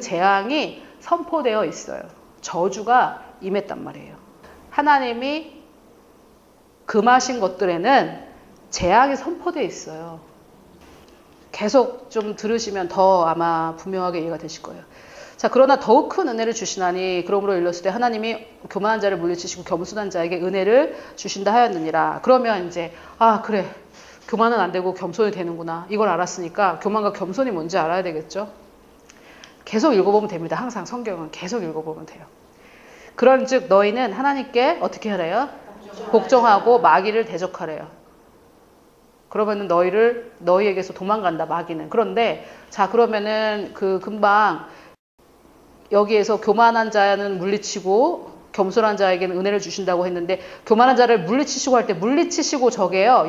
모든 재앙이 선포되어 있어요. 저주가 임했단 말이에요. 하나님이 금하신 것들에는 재앙이 선포되어 있어요. 계속 좀 들으시면 더 아마 분명하게 이해가 되실 거예요. 자, 그러나 더욱 큰 은혜를 주시나니 그러므로 일렀을 때 하나님이 교만한 자를 물리치시고 겸손한 자에게 은혜를 주신다 하였느니라. 그러면 이제 그래, 교만은 안 되고 겸손이 되는구나. 이걸 알았으니까 교만과 겸손이 뭔지 알아야 되겠죠. 계속 읽어보면 됩니다. 항상 성경은 계속 읽어보면 돼요. 그런즉 너희는 하나님께 어떻게 하래요? 복종하고 마귀를 대적하래요. 그러면은 너희에게서 도망간다, 마귀는. 그런데 자, 그러면은 금방 여기에서 교만한 자는 물리치고 겸손한 자에게는 은혜를 주신다고 했는데, 교만한 자를 물리치시고 할 때 물리치시고 저게요.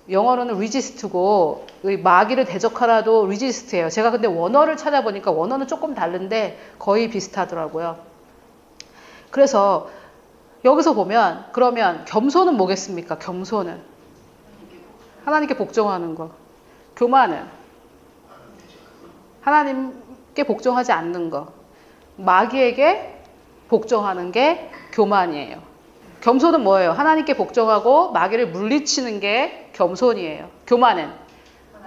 영어로는 resist고 마귀를 대적하라도 resist예요. 제가 근데 원어를 찾아보니까 원어는 조금 다른데 거의 비슷하더라고요. 그래서 여기서 보면 그러면 겸손은 뭐겠습니까? 겸손은 하나님께 복종하는 거. 교만은 하나님께 복종하지 않는 거. 마귀에게 복종하는 게 교만이에요. 겸손은 뭐예요? 하나님께 복종하고 마귀를 물리치는 게 겸손이에요. 교만은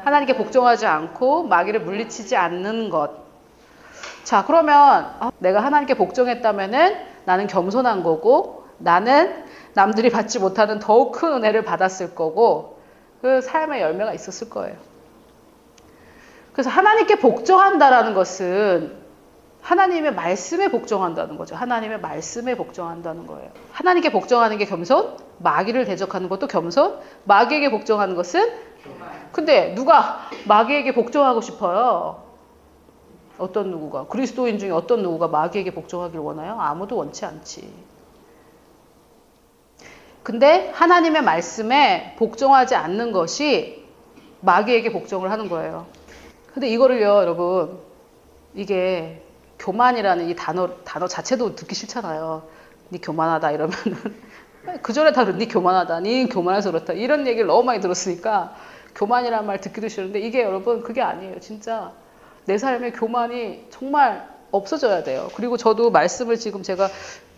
하나님께 복종하지 않고 마귀를 물리치지 않는 것. 자, 그러면 내가 하나님께 복종했다면은 나는 겸손한 거고, 나는 남들이 받지 못하는 더욱 큰 은혜를 받았을 거고, 그 삶의 열매가 있었을 거예요. 그래서 하나님께 복종한다라는 것은 하나님의 말씀에 복종한다는 거죠. 하나님의 말씀에 복종한다는 거예요. 하나님께 복종하는 게 겸손, 마귀를 대적하는 것도 겸손, 마귀에게 복종하는 것은 근데 누가 마귀에게 복종하고 싶어요? 어떤 누구가? 그리스도인 중에 어떤 누구가 마귀에게 복종하기를 원해요? 아무도 원치 않지. 근데 하나님의 말씀에 복종하지 않는 것이 마귀에게 복종을 하는 거예요. 근데 이거를요, 여러분, 이게 교만이라는 이 단어 자체도 듣기 싫잖아요. 니 교만하다 이러면은 그 전에 다 니 교만하다, 니 교만해서 그렇다 이런 얘기를 너무 많이 들었으니까 교만이라는 말 듣기도 싫은데, 이게 여러분 그게 아니에요. 진짜 내 삶에 교만이 정말 없어져야 돼요. 그리고 저도 말씀을 지금 제가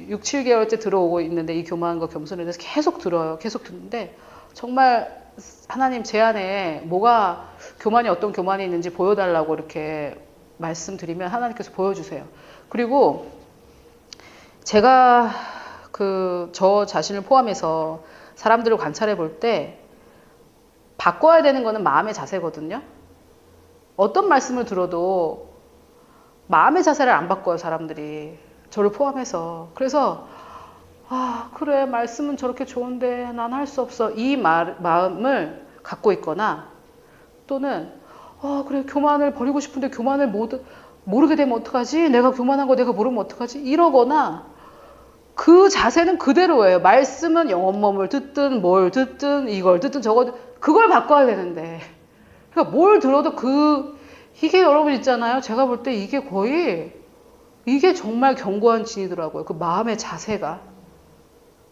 6, 7개월째 들어오고 있는데 이 교만과 겸손에 대해서 계속 들어요. 계속 듣는데 정말 하나님 제 안에 뭐가 교만이 어떤 교만이 있는지 보여달라고 이렇게 말씀드리면 하나님께서 보여주세요. 그리고 제가 저 자신을 포함해서 사람들을 관찰해 볼 때 바꿔야 되는 거는 마음의 자세거든요. 어떤 말씀을 들어도 마음의 자세를 안 바꿔요, 사람들이. 저를 포함해서. 그래서 그래, 말씀은 저렇게 좋은데 난 할 수 없어. 이 마음을 갖고 있거나, 또는 그래, 교만을 버리고 싶은데 교만을 모르게 되면 어떡하지? 내가 교만한 거 내가 모르면 어떡하지? 이러거나, 그 자세는 그대로예요. 말씀은 영혼몸을 듣든 뭘 듣든 이걸 듣든 저걸, 그걸 바꿔야 되는데. 그러니까 뭘 들어도 이게 여러분 있잖아요. 제가 볼 때 이게 정말 견고한 진이더라고요. 그 마음의 자세가.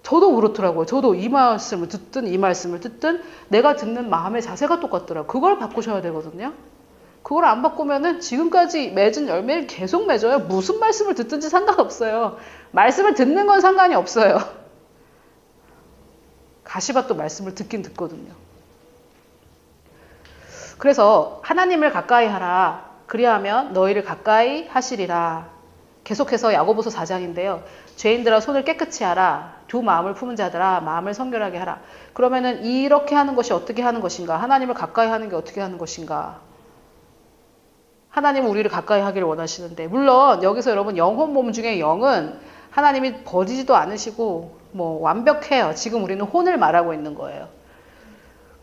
저도 그렇더라고요. 저도 이 말씀을 듣든 내가 듣는 마음의 자세가 똑같더라고요. 그걸 바꾸셔야 되거든요. 그걸 안 바꾸면은 지금까지 맺은 열매를 계속 맺어요. 무슨 말씀을 듣든지 상관없어요. 말씀을 듣는 건 상관이 없어요. 가시밭도 말씀을 듣긴 듣거든요. 그래서 하나님을 가까이 하라. 그리하면 너희를 가까이 하시리라. 계속해서 야고보서 4장인데요. 죄인들아 손을 깨끗이 하라. 두 마음을 품은 자들아 마음을 성결하게 하라. 그러면은 이렇게 하는 것이 어떻게 하는 것인가? 하나님을 가까이 하는 게 어떻게 하는 것인가? 하나님은 우리를 가까이 하기를 원하시는데, 물론 여기서 여러분 영혼 몸 중에 영은 하나님이 버리지도 않으시고 완벽해요. 지금 우리는 혼을 말하고 있는 거예요.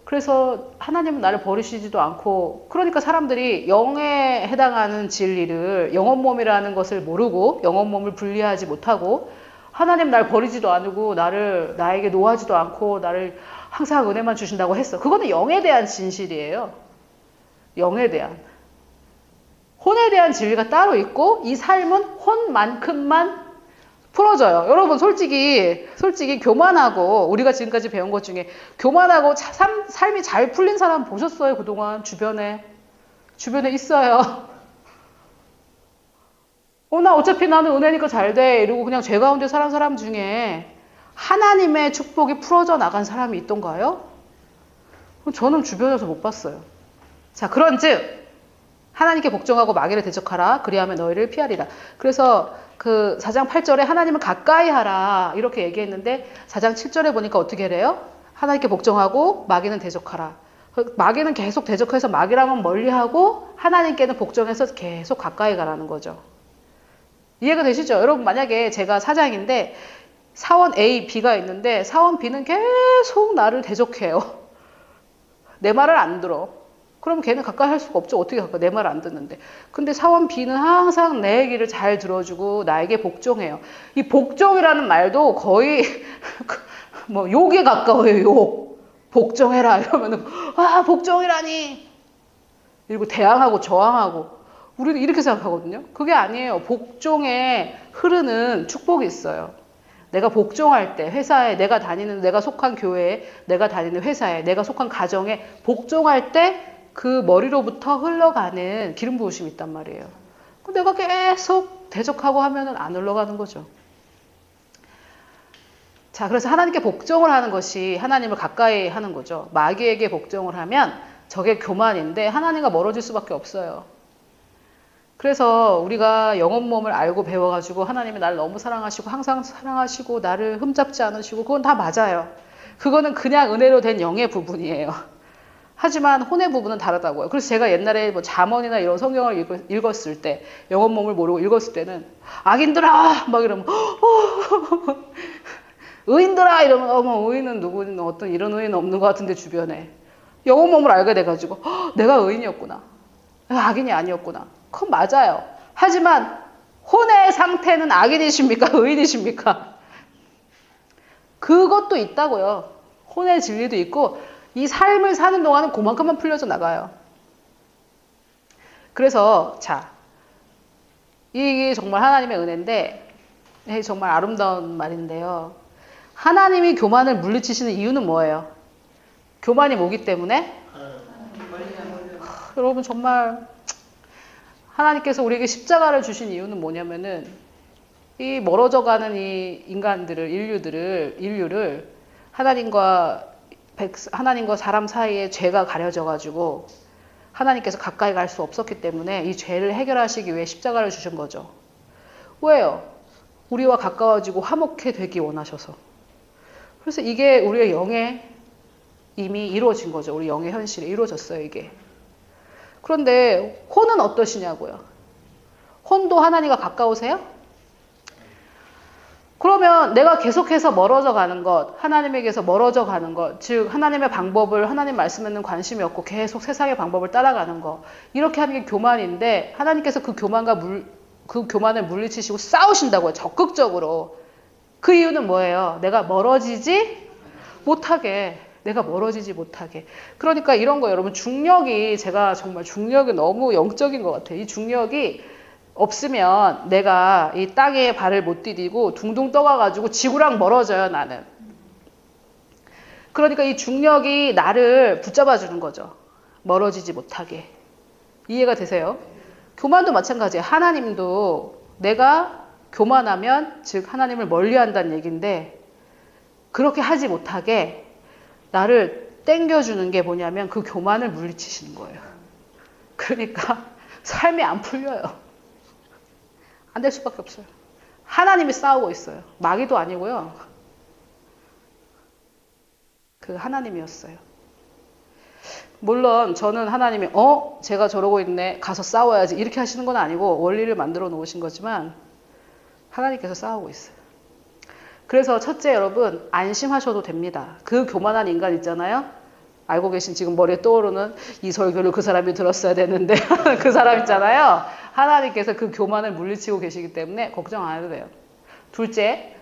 그래서 하나님은 나를 버리시지도 않고, 그러니까 사람들이 영에 해당하는 진리를, 영혼 몸이라는 것을 모르고 영혼 몸을 분리하지 못하고, 하나님 날 버리지도 않고 나에게 노하지도 않고 나를 항상 은혜만 주신다고 했어. 그거는 영에 대한 진실이에요. 영에 대한. 혼에 대한 진리가 따로 있고, 이 삶은 혼만큼만 풀어져요. 여러분 솔직히 교만하고, 우리가 지금까지 배운 것 중에 교만하고 삶이 잘 풀린 사람 보셨어요? 그동안 주변에 있어요. 나 어차피 나는 은혜니까 잘 돼. 이러고 그냥 죄 가운데 살은 사람 중에 하나님의 축복이 풀어져 나간 사람이 있던가요? 저는 주변에서 못 봤어요. 자, 그런즉 하나님께 복종하고 마귀를 대적하라. 그리하면 너희를 피하리라. 그래서 그 4장 8절에 하나님을 가까이 하라 이렇게 얘기했는데 4장 7절에 보니까 어떻게 해요? 하나님께 복종하고 마귀는 대적하라. 마귀는 계속 대적해서 마귀랑은 멀리하고 하나님께는 복종해서 계속 가까이 가라는 거죠. 이해가 되시죠? 여러분 만약에 제가 사장인데 사원 A, B가 있는데 사원 B는 계속 나를 대적해요. 내 말을 안 들어. 그럼 걔는 가까이 할 수가 없죠. 어떻게 가까이 내 말을 안 듣는데. 근데 사원 B는 항상 내 얘기를 잘 들어주고 나에게 복종해요. 이 복종이라는 말도 거의 뭐 욕에 가까워요. 욕. 복종해라 이러면은 복종이라니. 그리고 대항하고 저항하고 우리는 이렇게 생각하거든요. 그게 아니에요. 복종에 흐르는 축복이 있어요. 내가 복종할 때 회사에 내가 다니는 내가 속한 교회에 내가 다니는 회사에 내가 속한 가정에 복종할 때 그 머리로부터 흘러가는 기름 부으심이 있단 말이에요. 내가 계속 대적하고 하면은 안 흘러가는 거죠. 자, 그래서 하나님께 복종을 하는 것이 하나님을 가까이 하는 거죠. 마귀에게 복종을 하면 저게 교만인데 하나님과 멀어질 수밖에 없어요. 그래서 우리가 영혼 몸을 알고 배워가지고 하나님이 나를 너무 사랑하시고 항상 사랑하시고 나를 흠잡지 않으시고 그건 다 맞아요. 그거는 그냥 은혜로 된 영의 부분이에요. 하지만 혼의 부분은 다르다고요. 그래서 제가 옛날에 뭐 잠언이나 이런 성경을 읽었을 때 영혼 몸을 모르고 읽었을 때는 악인들아 막 이러면 의인들아 이러면 어머 의인은 누구는 어떤 이런 의인은 없는 것 같은데 주변에 영혼 몸을 알게 돼가지고 내가 의인이었구나. 악인이 아니었구나. 그건 맞아요. 하지만 혼의 상태는 악인이십니까? 의인이십니까? 그것도 있다고요. 혼의 진리도 있고 이 삶을 사는 동안은 그만큼만 풀려져 나가요. 그래서 자, 이게 정말 하나님의 은혜인데 정말 아름다운 말인데요. 하나님이 교만을 물리치시는 이유는 뭐예요? 교만이 뭐기 때문에? 여러분 정말 하나님께서 우리에게 십자가를 주신 이유는 뭐냐면은 이 멀어져가는 이 인간들을 인류를 하나님과 사람 사이에 죄가 가려져가지고 하나님께서 가까이 갈 수 없었기 때문에 이 죄를 해결하시기 위해 십자가를 주신 거죠. 왜요? 우리와 가까워지고 화목해 되기 원하셔서. 그래서 이게 우리의 영에 이미 이루어진 거죠. 우리 영의 현실에 이루어졌어요, 이게. 그런데 혼은 어떠시냐고요? 혼도 하나님과 가까우세요? 그러면 내가 계속해서 멀어져 가는 것, 하나님에게서 멀어져 가는 것, 즉 하나님의 방법을 하나님 말씀에는 관심이 없고 계속 세상의 방법을 따라가는 것, 이렇게 하는 게 교만인데 하나님께서 그 교만을 물리치시고 싸우신다고요. 적극적으로. 그 이유는 뭐예요? 내가 멀어지지 못하게. 그러니까 이런 거 여러분 제가 정말 중력이 너무 영적인 것 같아요. 이 중력이 없으면 내가 이 땅에 발을 못 디디고 둥둥 떠가가지고 지구랑 멀어져요, 나는. 그러니까 이 중력이 나를 붙잡아 주는 거죠. 멀어지지 못하게. 이해가 되세요? 교만도 마찬가지예요. 하나님도 내가 교만하면 즉 하나님을 멀리한다는 얘기인데 그렇게 하지 못하게 나를 땡겨주는 게 뭐냐면 그 교만을 물리치시는 거예요. 그러니까 삶이 안 풀려요. 안 될 수밖에 없어요. 하나님이 싸우고 있어요. 마귀도 아니고요. 그 하나님이었어요. 물론 저는 하나님이 제가 저러고 있네. 가서 싸워야지. 이렇게 하시는 건 아니고 원리를 만들어 놓으신 거지만 하나님께서 싸우고 있어요. 그래서 첫째 여러분 안심하셔도 됩니다. 그 교만한 인간 있잖아요. 알고 계신 지금 머리에 떠오르는 이 설교를 그 사람이 들었어야 되는데 그 사람 있잖아요. 하나님께서 그 교만을 물리치고 계시기 때문에 걱정 안 해도 돼요. 둘째,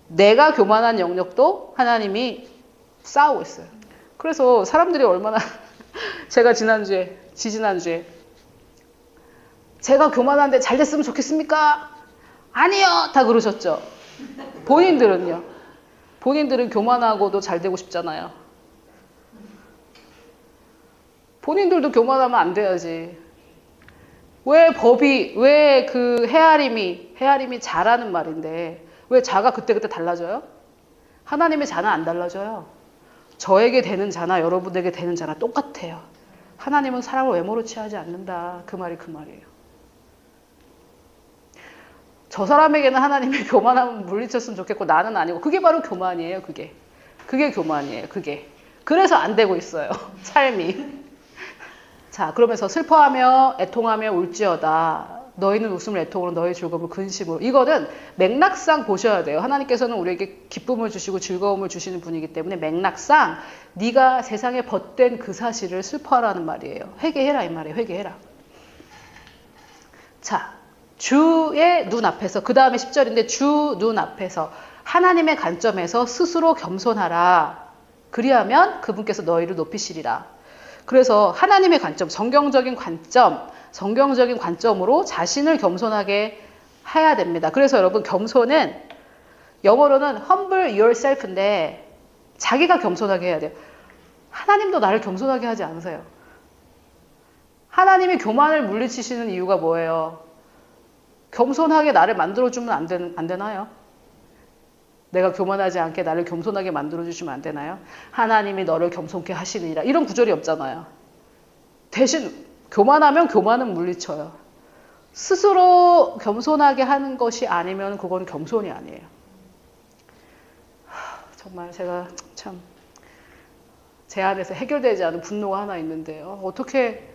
내가 교만한 영역도 하나님이 싸우고 있어요. 그래서 사람들이 얼마나 제가 지지난주에 제가 교만한데 잘 됐으면 좋겠습니까? 아니요! 다 그러셨죠. 본인들은 교만하고도 잘 되고 싶잖아요. 본인들도 교만하면 안 돼야지. 왜 법이, 왜 그 헤아림이 자라는 말인데 왜 자가 그때그때 달라져요? 하나님의 자는 안 달라져요. 저에게 되는 자나 여러분에게 되는 자나 똑같아요. 하나님은 사람을 외모로 취하지 않는다. 그 말이 그 말이에요. 저 사람에게는 하나님의 교만함을 물리쳤으면 좋겠고 나는 아니고 그게 바로 교만이에요. 그게 교만이에요. 그게. 그래서 안 되고 있어요. 삶이. 자, 그러면서 슬퍼하며 애통하며 울지어다. 너희는 웃음을 애통으로 너희 즐거움을 근심으로. 이거는 맥락상 보셔야 돼요. 하나님께서는 우리에게 기쁨을 주시고 즐거움을 주시는 분이기 때문에 맥락상 네가 세상에 벗된 그 사실을 슬퍼하라는 말이에요. 회개해라 이 말이에요. 회개해라. 자, 주의 눈앞에서 그 다음에 10절인데 주 눈앞에서 하나님의 관점에서 스스로 겸손하라. 그리하면 그분께서 너희를 높이시리라. 그래서 하나님의 관점, 성경적인 관점으로 자신을 겸손하게 해야 됩니다. 그래서 여러분 겸손은 영어로는 humble yourself인데 자기가 겸손하게 해야 돼요. 하나님도 나를 겸손하게 하지 않으세요. 하나님이 교만을 물리치시는 이유가 뭐예요? 겸손하게 나를 만들어주면 안 되나요? 내가 교만하지 않게 나를 겸손하게 만들어주시면 안 되나요? 하나님이 너를 겸손케 하시느니라. 이런 구절이 없잖아요. 대신 교만하면 교만은 물리쳐요. 스스로 겸손하게 하는 것이 아니면 그건 겸손이 아니에요. 정말 제가 참 제 안에서 해결되지 않은 분노가 하나 있는데요. 어떻게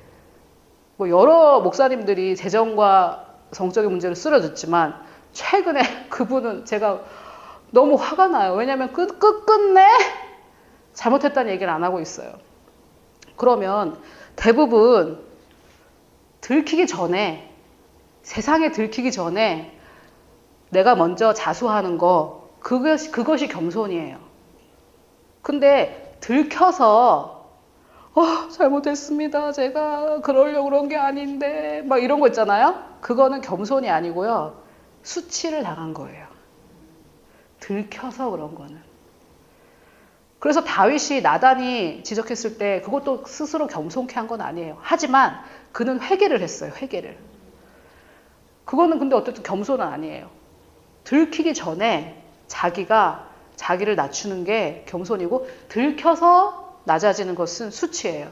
뭐 여러 목사님들이 재정과 성적인 문제를 쓰러졌지만 최근에 그분은 제가 너무 화가 나요. 왜냐하면 끝끝내 잘못했다는 얘기를 안 하고 있어요. 그러면 대부분 들키기 전에, 세상에 들키기 전에 내가 먼저 자수하는 거, 그것이 겸손이에요. 근데 들켜서 잘못했습니다. 제가 그러려고 그런 게 아닌데 막 이런 거 있잖아요. 그거는 겸손이 아니고요. 수치를 당한 거예요. 들켜서 그런 거는. 그래서 다윗이 나단이 지적했을 때 그것도 스스로 겸손케 한 건 아니에요. 하지만 그는 회개를 했어요. 회개를. 그거는 근데 어쨌든 겸손은 아니에요. 들키기 전에 자기를 낮추는 게 겸손이고 들켜서 낮아지는 것은 수치예요.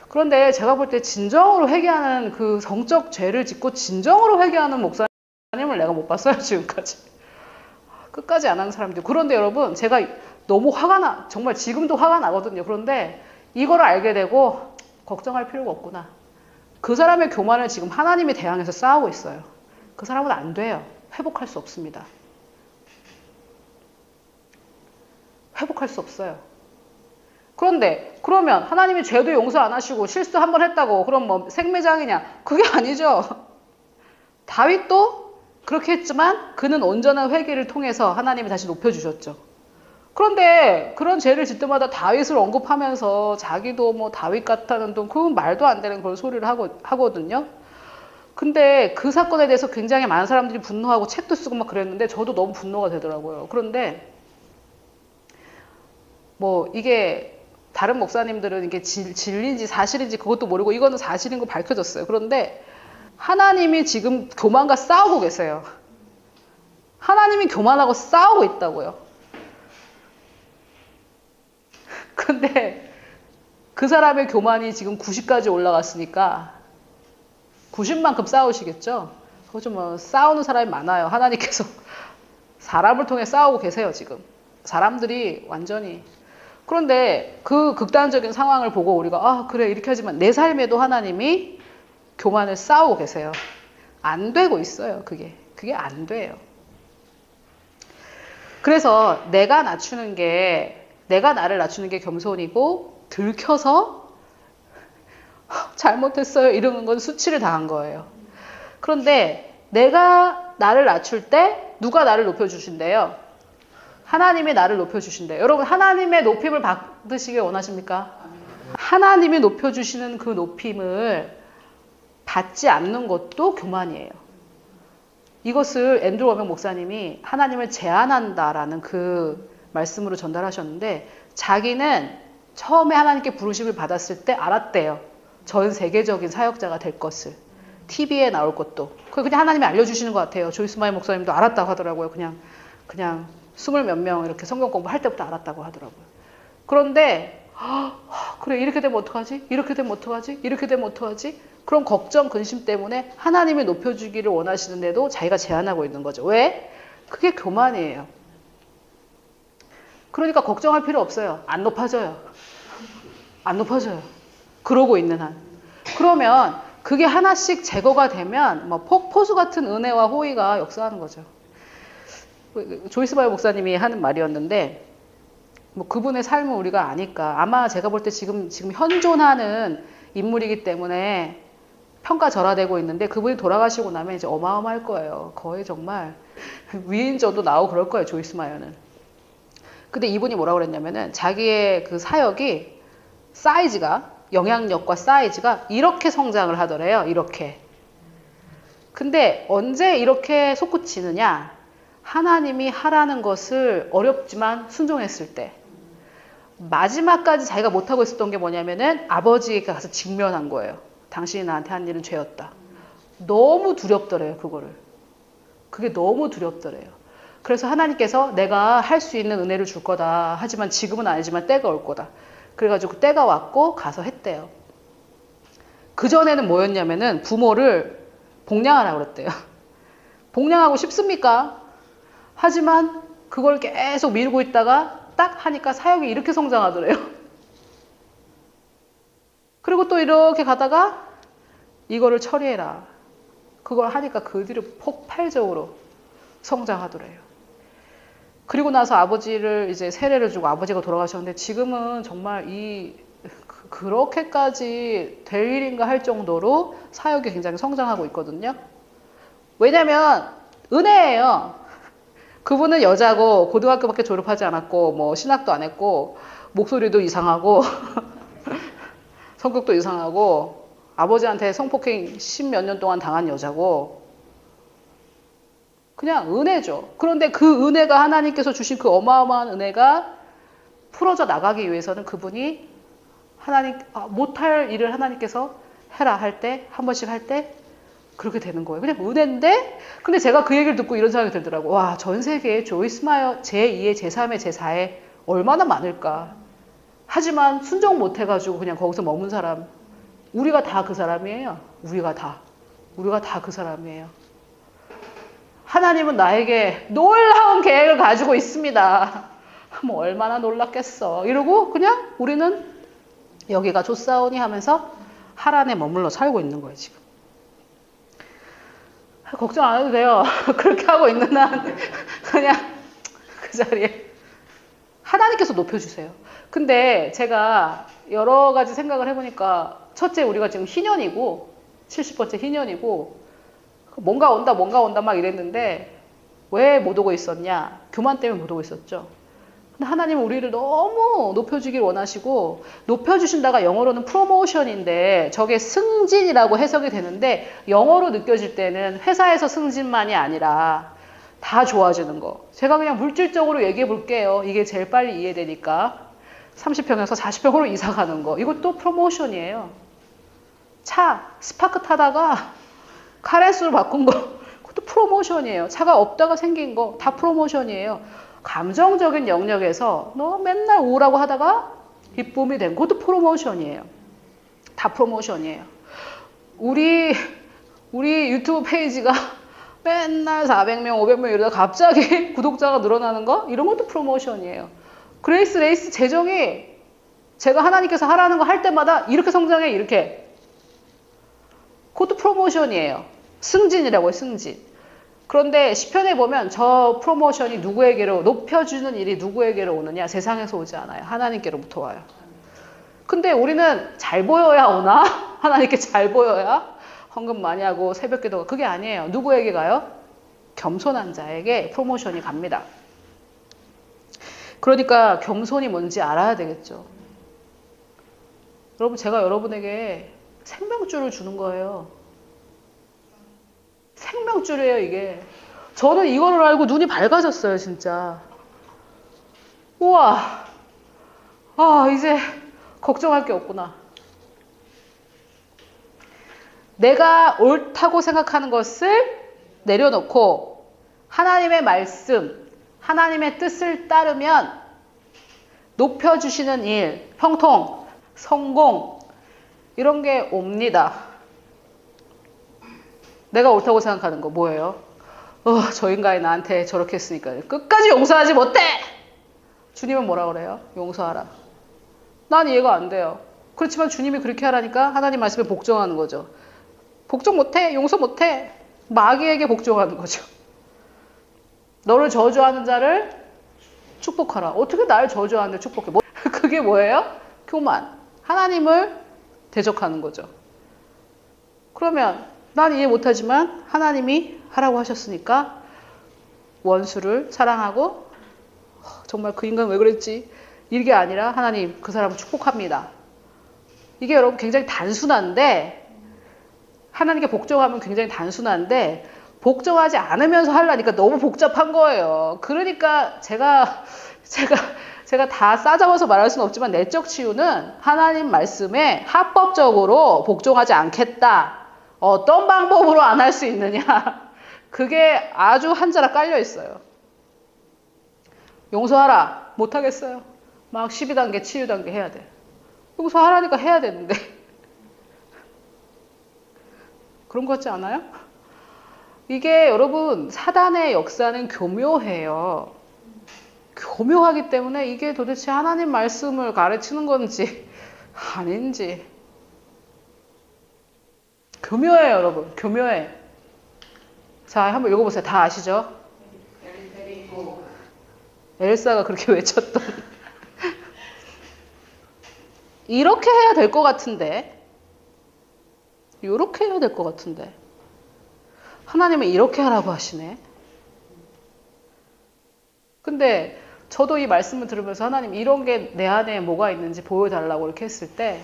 그런데 제가 볼 때 진정으로 회개하는 그 성적 죄를 짓고 진정으로 회개하는 목사님을 내가 못 봤어요. 지금까지. 끝까지 안 하는 사람들. 그런데 여러분 제가 너무 정말 지금도 화가 나거든요. 그런데 이걸 알게 되고 걱정할 필요가 없구나. 그 사람의 교만을 지금 하나님이 대항해서 싸우고 있어요. 그 사람은 안 돼요. 회복할 수 없습니다. 회복할 수 없어요. 그런데 그러면 하나님이 죄도 용서 안 하시고 실수 한 번 했다고 그럼 뭐 생매장이냐? 그게 아니죠. 다윗도 그렇게 했지만 그는 온전한 회개를 통해서 하나님이 다시 높여주셨죠. 그런데 그런 죄를 짓 때마다 다윗을 언급하면서 자기도 뭐 다윗 같다는 돈, 그건 말도 안 되는 그런 소리를 하거든요. 근데 그 사건에 대해서 굉장히 많은 사람들이 분노하고 책도 쓰고 막 그랬는데 저도 너무 분노가 되더라고요. 그런데 뭐 이게 다른 목사님들은 이게 진리인지 사실인지 그것도 모르고 이거는 사실인 거 밝혀졌어요. 그런데 하나님이 지금 교만과 싸우고 계세요. 하나님이 교만하고 싸우고 있다고요. 근데 그 사람의 교만이 지금 90까지 올라갔으니까 90만큼 싸우시겠죠? 그거 뭐 싸우는 사람이 많아요. 하나님께서 사람을 통해 싸우고 계세요, 지금. 사람들이 완전히. 그런데 그 극단적인 상황을 보고 우리가 그래 이렇게 하지만 내 삶에도 하나님이 교만을 싸우고 계세요. 안 되고 있어요. 그게 안 돼요. 그래서 내가 나를 낮추는 게 겸손이고 들켜서 잘못했어요 이러는 건 수치를 당한 거예요. 그런데 내가 나를 낮출 때 누가 나를 높여주신대요? 하나님이 나를 높여주신대요. 여러분 하나님의 높임을 받으시길 원하십니까? 하나님이 높여주시는 그 높임을 받지 않는 것도 교만이에요. 이것을 앤드루 워명 목사님이 하나님을 제한한다라는 그 말씀으로 전달하셨는데 자기는 처음에 하나님께 부르심을 받았을 때 알았대요. 전 세계적인 사역자가 될 것을. TV에 나올 것도. 그걸 그냥 하나님이 알려주시는 것 같아요. 조이스 마이 목사님도 알았다고 하더라고요. 그냥 20 몇 명 이렇게 성경 공부할 때부터 알았다고 하더라고요. 그런데 그래 이렇게 되면 어떡하지? 이렇게 되면 어떡하지? 이렇게 되면 어떡하지? 그런 걱정, 근심 때문에 하나님이 높여주기를 원하시는데도 자기가 제한하고 있는 거죠. 왜? 그게 교만이에요. 그러니까 걱정할 필요 없어요. 안 높아져요. 안 높아져요. 그러고 있는 한. 그러면 그게 하나씩 제거가 되면 뭐 폭포수 같은 은혜와 호의가 역사하는 거죠. 조이스 바이 목사님이 하는 말이었는데 뭐 그분의 삶을 우리가 아니까 아마 제가 볼 때 지금 현존하는 인물이기 때문에 평가절하되고 있는데 그분이 돌아가시고 나면 이제 어마어마할 거예요. 거의 정말 위인전도 나오고 그럴 거예요. 조이스 마이어는. 근데 이분이 뭐라고 그랬냐면은 자기의 그 사역이 사이즈가 영향력과 사이즈가 이렇게 성장을 하더래요. 이렇게. 근데 언제 이렇게 솟구치느냐? 하나님이 하라는 것을 어렵지만 순종했을 때. 마지막까지 자기가 못하고 있었던 게 뭐냐면은 아버지가 가서 직면한 거예요. 당신이 나한테 한 일은 죄였다. 너무 두렵더래요. 그거를. 그게 너무 두렵더래요. 그래서 하나님께서 내가 할 수 있는 은혜를 줄 거다. 하지만 지금은 아니지만 때가 올 거다. 그래가지고 때가 왔고 가서 했대요. 그전에는 뭐였냐면은 부모를 복량하라고 그랬대요. 복량하고 싶습니까? 하지만 그걸 계속 미루고 있다가 딱 하니까 사역이 이렇게 성장하더래요. 그리고 또 이렇게 가다가 이거를 처리해라. 그걸 하니까 그 뒤로 폭발적으로 성장하더래요. 그리고 나서 아버지를 이제 세례를 주고 아버지가 돌아가셨는데 지금은 정말 그렇게까지 될 일인가 할 정도로 사역이 굉장히 성장하고 있거든요. 왜냐면 은혜예요. 그분은 여자고 고등학교밖에 졸업하지 않았고 뭐 신학도 안 했고 목소리도 이상하고 성격도 이상하고 아버지한테 성폭행 10몇 년 동안 당한 여자고 그냥 은혜죠. 그런데 그 은혜가 하나님께서 주신 그 어마어마한 은혜가 풀어져 나가기 위해서는 그분이 못할 일을 하나님께서 해라 할 때, 한 번씩 할 때 그렇게 되는 거예요. 그냥 은혜인데, 근데 제가 그 얘기를 듣고 이런 생각이 들더라고요. 와, 전 세계에 조이스 마이어 제2의, 제3의, 제4의 얼마나 많을까. 하지만 순종 못 해가지고 그냥 거기서 머문 사람, 우리가 다 그 사람이에요. 우리가 다 그 사람이에요. 하나님은 나에게 놀라운 계획을 가지고 있습니다. 뭐 얼마나 놀랐겠어. 이러고 그냥 우리는 여기가 좋사오니 하면서 하란에 머물러 살고 있는 거예요, 지금. 걱정 안 해도 돼요. 그렇게 하고 있는 한 그냥 그 자리에 하나님께서 높여주세요. 근데 제가 여러 가지 생각을 해보니까 첫째 우리가 지금 희년이고 70번째 희년이고 뭔가 온다 막 이랬는데 왜 못 오고 있었냐? 교만 때문에 못 오고 있었죠. 근데 하나님은 우리를 너무 높여주길 원하시고 높여주신다가 영어로는 프로모션인데 저게 승진이라고 해석이 되는데 영어로 느껴질 때는 회사에서 승진만이 아니라 다 좋아지는 거. 제가 그냥 물질적으로 얘기해 볼게요. 이게 제일 빨리 이해되니까. 30평에서 40평으로 이사 가는 거. 이것도 프로모션이에요. 차, 스파크 타다가 카레스로 바꾼 거. 그것도 프로모션이에요. 차가 없다가 생긴 거. 다 프로모션이에요. 감정적인 영역에서 너 맨날 우울하고 하다가 기쁨이 된 것도 프로모션이에요. 다 프로모션이에요. 우리 유튜브 페이지가 맨날 400명, 500명 이러다 갑자기 구독자가 늘어나는 거? 이런 것도 프로모션이에요. 그레이스 레이스 재정이 제가 하나님께서 하라는 거 할 때마다 이렇게 성장해, 이렇게. 그것도 프로모션이에요. 승진이라고 해요, 승진. 그런데 시편에 보면 저 프로모션이 누구에게로, 높여주는 일이 누구에게로 오느냐? 세상에서 오지 않아요. 하나님께로부터 와요. 근데 우리는 잘 보여야 오나? 하나님께 잘 보여야? 헌금 많이 하고 새벽 기도가 그게 아니에요. 누구에게 가요? 겸손한 자에게 프로모션이 갑니다. 그러니까 겸손이 뭔지 알아야 되겠죠. 여러분, 제가 여러분에게 생명줄을 주는 거예요. 생명줄이에요, 이게. 저는 이거를 알고 눈이 밝아졌어요, 진짜. 우와. 이제 걱정할 게 없구나. 내가 옳다고 생각하는 것을 내려놓고 하나님의 말씀, 하나님의 뜻을 따르면 높여주시는 일, 형통, 성공 이런 게 옵니다. 내가 옳다고 생각하는 거 뭐예요? 저 인간이 나한테 저렇게 했으니까 끝까지 용서하지 못해! 주님은 뭐라 그래요? 용서하라. 난 이해가 안 돼요. 그렇지만 주님이 그렇게 하라니까 하나님 말씀에 복종하는 거죠. 복종 못해, 용서 못해. 마귀에게 복종하는 거죠. 너를 저주하는 자를 축복하라. 어떻게 날 저주하는데 축복해? 그게 뭐예요? 교만. 하나님을 대적하는 거죠. 그러면 난 이해 못하지만 하나님이 하라고 하셨으니까 원수를 사랑하고 정말 그 인간 왜 그랬지? 이게 아니라 하나님 그 사람을 축복합니다. 이게 여러분 굉장히 단순한데 하나님께 복종하면 굉장히 단순한데 복종하지 않으면서 하려니까 너무 복잡한 거예요. 그러니까 제가 다 싸잡아서 말할 수는 없지만 내적 치유는 하나님 말씀에 합법적으로 복종하지 않겠다. 어떤 방법으로 안 할 수 있느냐. 그게 아주 한 자락 깔려 있어요. 용서하라. 못하겠어요. 막 12단계 치유 단계 해야 돼. 용서하라니까 해야 되는데. 그런 것 같지 않아요? 이게 여러분 사단의 역사는 교묘해요. 교묘하기 때문에 이게 도대체 하나님 말씀을 가르치는 건지 아닌지 교묘해요 여러분. 교묘해. 자 한번 읽어보세요. 다 아시죠? 엘사가 그렇게 외쳤던 이렇게 해야 될 것 같은데 이렇게 해야 될 것 같은데 하나님은 이렇게 하라고 하시네. 근데 저도 이 말씀을 들으면서 하나님 이런 게 내 안에 뭐가 있는지 보여달라고 이렇게 했을 때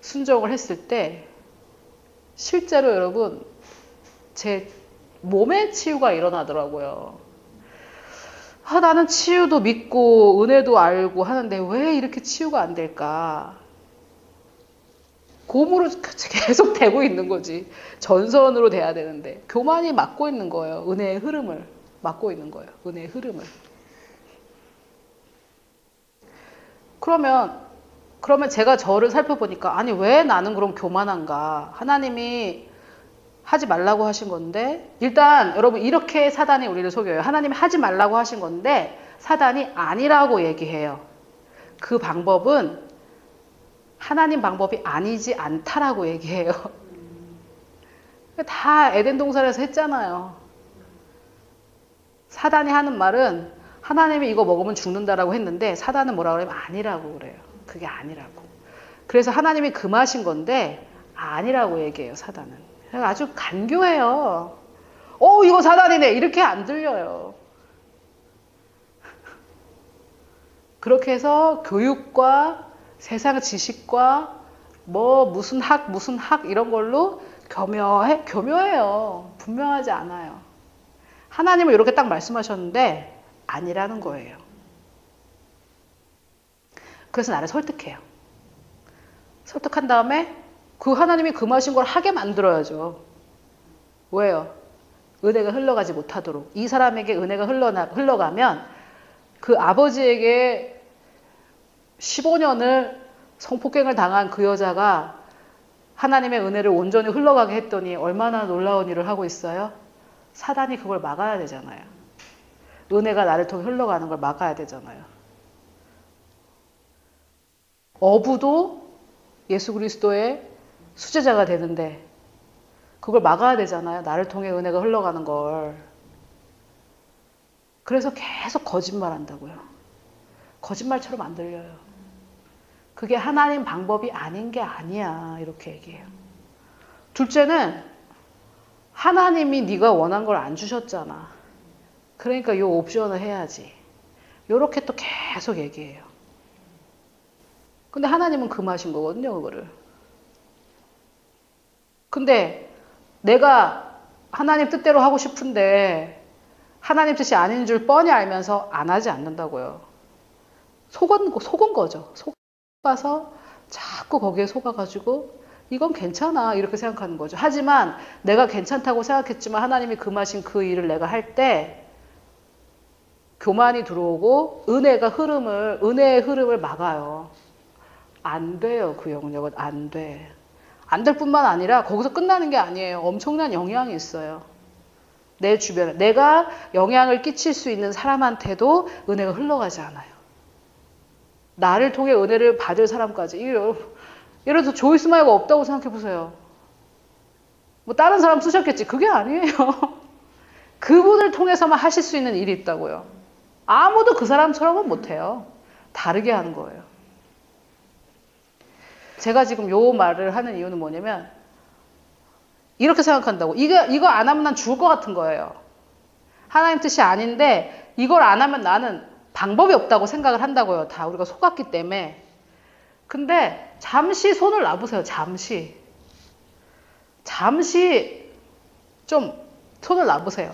순종을 했을 때 실제로 여러분 제 몸의 치유가 일어나더라고요. 나는 치유도 믿고 은혜도 알고 하는데 왜 이렇게 치유가 안 될까? 곰으로 계속 되고 있는 거지. 전선으로 돼야 되는데 교만이 막고 있는 거예요. 은혜의 흐름을 막고 있는 거예요. 은혜의 흐름을. 그러면 제가 저를 살펴보니까 아니 왜 나는 그럼 교만한가? 하나님이 하지 말라고 하신 건데 일단 여러분 이렇게 사단이 우리를 속여요. 하나님이 하지 말라고 하신 건데 사단이 아니라고 얘기해요. 그 방법은 하나님 방법이 아니지 않다라고 얘기해요. 다 에덴 동산에서 했잖아요. 사단이 하는 말은 하나님이 이거 먹으면 죽는다라고 했는데 사단은 뭐라고 그러면 아니라고 그래요. 그게 아니라고. 그래서 하나님이 금하신 건데 아니라고 얘기해요. 사단은. 아주 간교해요. 이거 사단이네. 이렇게 안 들려요. 그렇게 해서 교육과 세상 지식과 무슨 학 이런 걸로 교묘해요. 분명하지 않아요. 하나님은 이렇게 딱 말씀하셨는데 아니라는 거예요. 그래서 나를 설득해요. 설득한 다음에 그 하나님이 금하신 걸 하게 만들어야죠. 왜요? 은혜가 흘러가지 못하도록. 이 사람에게 은혜가 흘러가면 그 아버지에게 15년을 성폭행을 당한 그 여자가 하나님의 은혜를 온전히 흘러가게 했더니 얼마나 놀라운 일을 하고 있어요? 사단이 그걸 막아야 되잖아요. 은혜가 나를 통해 흘러가는 걸 막아야 되잖아요. 어부도 예수 그리스도의 수제자가 되는데 그걸 막아야 되잖아요. 나를 통해 은혜가 흘러가는 걸. 그래서 계속 거짓말한다고요. 거짓말처럼 안 들려요. 그게 하나님 방법이 아닌 게 아니야. 이렇게 얘기해요. 둘째는 하나님이 네가 원한 걸 안 주셨잖아. 그러니까 이 옵션을 해야지. 이렇게 또 계속 얘기해요. 근데 하나님은 금하신 거거든요. 그거를. 근데 내가 하나님 뜻대로 하고 싶은데 하나님 뜻이 아닌 줄 뻔히 알면서 안 하지 않는다고요. 속은 거죠. 속아서 자꾸 거기에 속아가지고 이건 괜찮아. 이렇게 생각하는 거죠. 하지만 내가 괜찮다고 생각했지만 하나님이 금하신 그 일을 내가 할 때 교만이 들어오고 은혜의 흐름을 막아요. 안 돼요. 그 영역은 안 돼. 안 될 뿐만 아니라 거기서 끝나는 게 아니에요. 엄청난 영향이 있어요. 내 주변에. 내가 영향을 끼칠 수 있는 사람한테도 은혜가 흘러가지 않아요. 나를 통해 은혜를 받을 사람까지. 예를 들어서 조이스 마이가 없다고 생각해 보세요. 뭐 다른 사람 쓰셨겠지. 그게 아니에요. 그분을 통해서만 하실 수 있는 일이 있다고요. 아무도 그 사람처럼은 못해요. 다르게 하는 거예요. 제가 지금 요 말을 하는 이유는 뭐냐면 이렇게 생각한다고. 이거 안 하면 난 죽을 것 같은 거예요. 하나님 뜻이 아닌데 이걸 안 하면 나는 방법이 없다고 생각을 한다고요. 다 우리가 속았기 때문에. 근데 잠시 손을 놔보세요. 잠시 좀 손을 놔보세요.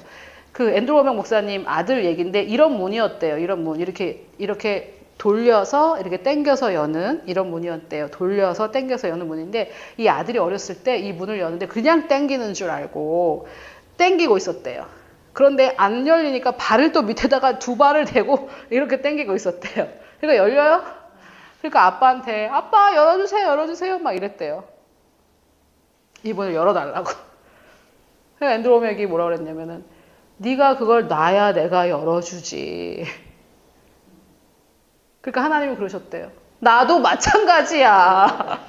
그 앤드루 워명 목사님 아들 얘기인데 이런 문이었대요. 이런 문. 이렇게 돌려서 이렇게 당겨서 여는 이런 문이었대요. 돌려서 당겨서 여는 문인데 이 아들이 어렸을 때 이 문을 여는데 그냥 당기는 줄 알고 당기고 있었대요. 그런데 안 열리니까 발을 또 밑에다가 두 발을 대고 이렇게 당기고 있었대요. 그러니까 열려요? 그러니까 아빠한테 아빠 열어주세요 막 이랬대요. 이 문을 열어달라고. 그래서 앤드루 워명이 뭐라 그랬냐면은 네가 그걸 놔야 내가 열어주지. 그러니까 하나님이 그러셨대요. 나도 마찬가지야.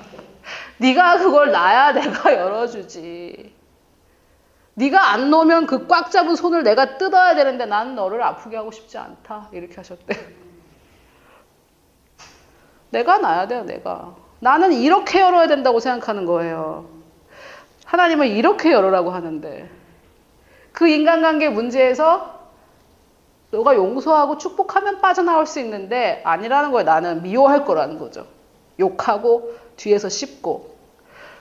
네가 그걸 놔야 내가 열어주지. 네가 안 놓으면 그 꽉 잡은 손을 내가 뜯어야 되는데 나는 너를 아프게 하고 싶지 않다. 이렇게 하셨대요. 내가 놔야 돼요. 내가. 나는 이렇게 열어야 된다고 생각하는 거예요. 하나님은 이렇게 열으라고 하는데 그 인간관계 문제에서 너가 용서하고 축복하면 빠져나올 수 있는데 아니라는 거예요. 나는 미워할 거라는 거죠. 욕하고 뒤에서 씹고.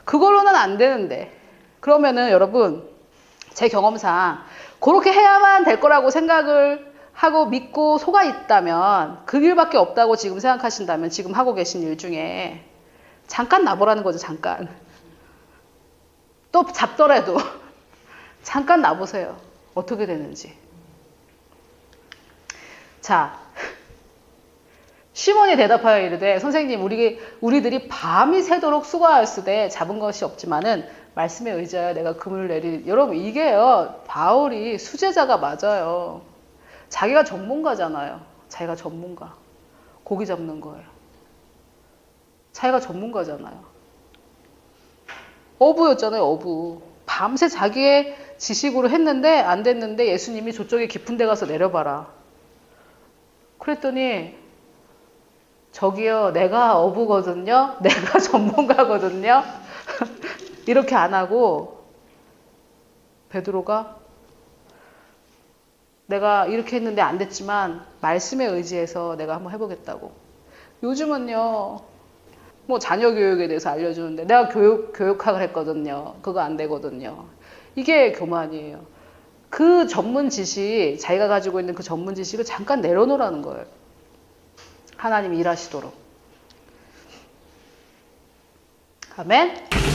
그걸로는 안 되는데. 그러면은 여러분 제 경험상 그렇게 해야만 될 거라고 생각을 하고 믿고 속아 있다면 그 길밖에 없다고 지금 생각하신다면 지금 하고 계신 일 중에 잠깐 놔보라는 거죠. 잠깐. 또 잡더라도 잠깐 놔보세요. 어떻게 되는지. 자, 시몬이 대답하여 이르되 선생님 우리들이 밤이 새도록 수고하였으되 잡은 것이 없지만은 말씀에 의지하여 내가 그물을 내리니. 여러분 이게요. 바울이 수제자가 맞아요. 자기가 전문가잖아요. 자기가 전문가. 고기 잡는 거예요. 자기가 전문가잖아요. 어부였잖아요. 어부. 밤새 자기의 지식으로 했는데 안 됐는데 예수님이 저쪽에 깊은 데 가서 내려봐라. 그랬더니 저기요 내가 어부거든요. 내가 전문가거든요. 이렇게 안 하고 베드로가 내가 이렇게 했는데 안 됐지만 말씀에 의지해서 내가 한번 해보겠다고. 요즘은요 뭐 자녀 교육에 대해서 알려주는데 내가 교육학을 했거든요. 그거 안 되거든요. 이게 교만이에요. 그 전문 지식, 자기가 가지고 있는 그 전문 지식을 잠깐 내려놓으라는 거예요. 하나님이 일하시도록. 아멘.